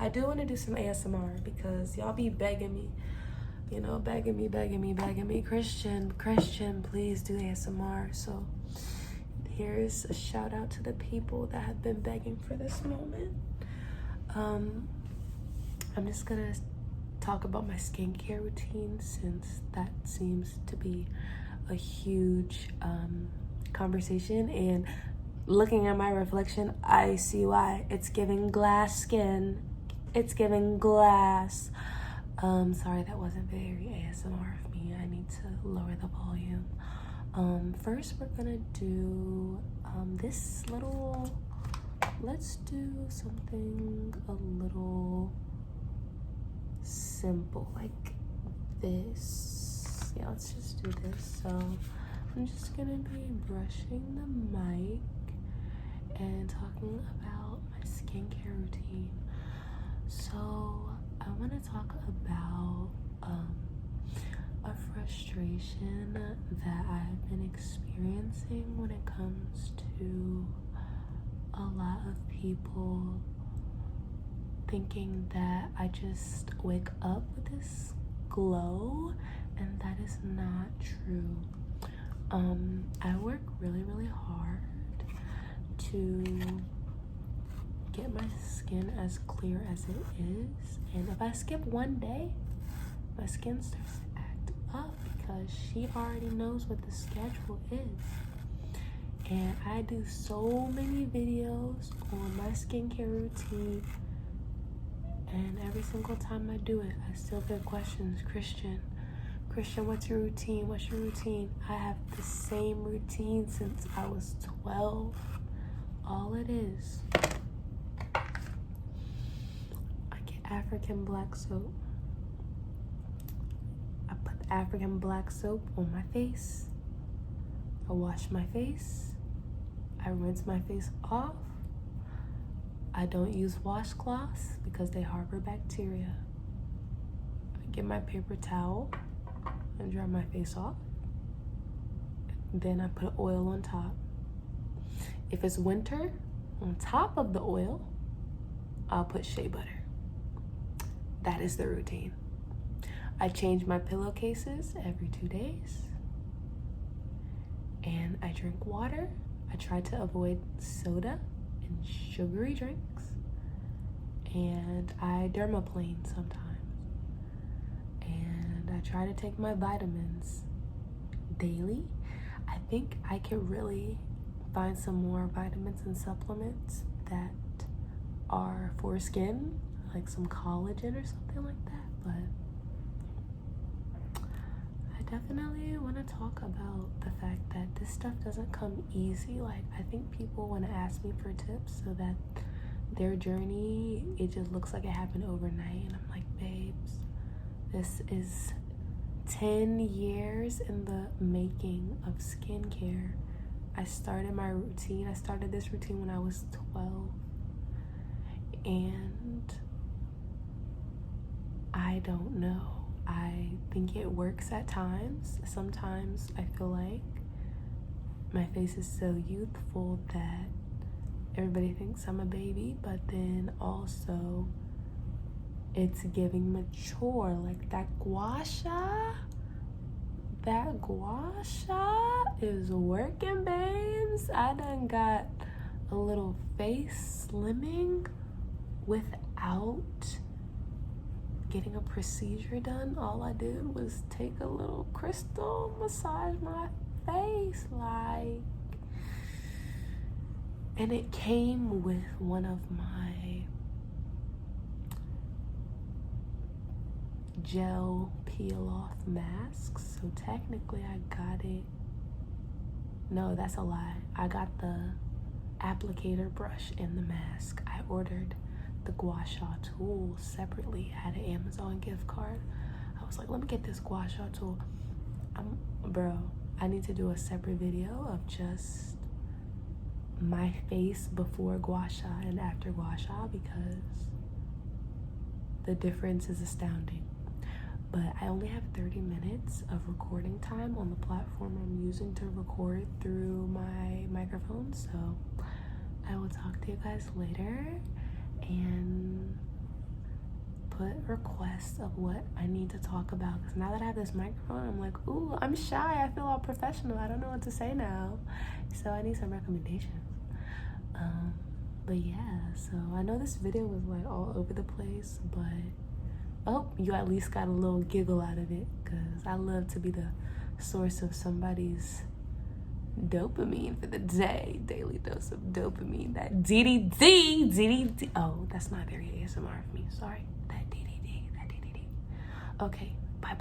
I do want to do some ASMR because y'all be begging me, you know, begging me, Christian, please do ASMR. So here's a shout out to the people that have been begging for this moment. I'm just gonna talk about my skincare routine since that seems to be a huge conversation, and looking at my reflection, I see why. It's giving glass skin. It's giving glass. Sorry, that wasn't very ASMR of me. I need to lower the volume. First we're gonna do this little, let's do something a little simple like this. Yeah, let's just do this. So I'm just gonna be brushing the mic and talking about my skincare routine. So I want to talk about a frustration that I've been experiencing when it comes to a lot of people thinking that I just wake up with this glow, and that is not true. I work really hard to get my skin as clear as it is, and if I skip one day, my skin starts to act up because she already knows what the schedule is. And I do so many videos on my skincare routine, and every single time I do it, I still get questions. Christian, what's your routine? I have the same routine since I was 12. All it is, I get African black soap. I put the African black soap on my face. I wash my face. I rinse my face off. I don't use washcloths because they harbor bacteria. I get my paper towel and dry my face off. Then I put oil on top. If it's winter, on top of the oil, I'll put shea butter. That is the routine. I change my pillowcases every 2 days. And I drink water. I try to avoid soda and sugary drinks. And I dermaplane sometimes. And I try to take my vitamins daily. I think I can really find some more vitamins and supplements that are for skin, like some collagen or something like that, but I definitely want to talk about the fact that this stuff doesn't come easy. Like, I think people want to ask me for tips so that their journey, it just looks like it happened overnight, and I'm like, babes, this is 10 years in the making of skincare. I started this routine when I was 12, and I don't know. I think it works at times. Sometimes I feel like my face is so youthful that everybody thinks I'm a baby, but then also it's giving mature, like that gua sha is working, babes. I done got a little face slimming without getting a procedure done. All I did was take a little crystal, massage my face, like, and it came with one of my gel peel off masks, so technically I got it. No, that's a lie. I got the applicator brush in the mask. I ordered the gua sha tool separately. I had an Amazon gift card. I was like, let me get this gua sha tool. I need to do a separate video of just my face before gua sha and after gua sha because the difference is astounding. But I only have 30 minutes of recording time on the platform I'm using to record through my microphone, so I will talk to you guys later, and put requests of what I need to talk about. Because now that I have this microphone, I'm like, ooh, I'm shy. I feel all professional. I don't know what to say now. So I need some recommendations. But yeah, so I know this video was like all over the place, but oh, you at least got a little giggle out of it, because I love to be the source of somebody's dopamine for the day. Daily dose of dopamine. That DDD. Oh, that's not very ASMR for me. Sorry. That DDD. Okay. Bye.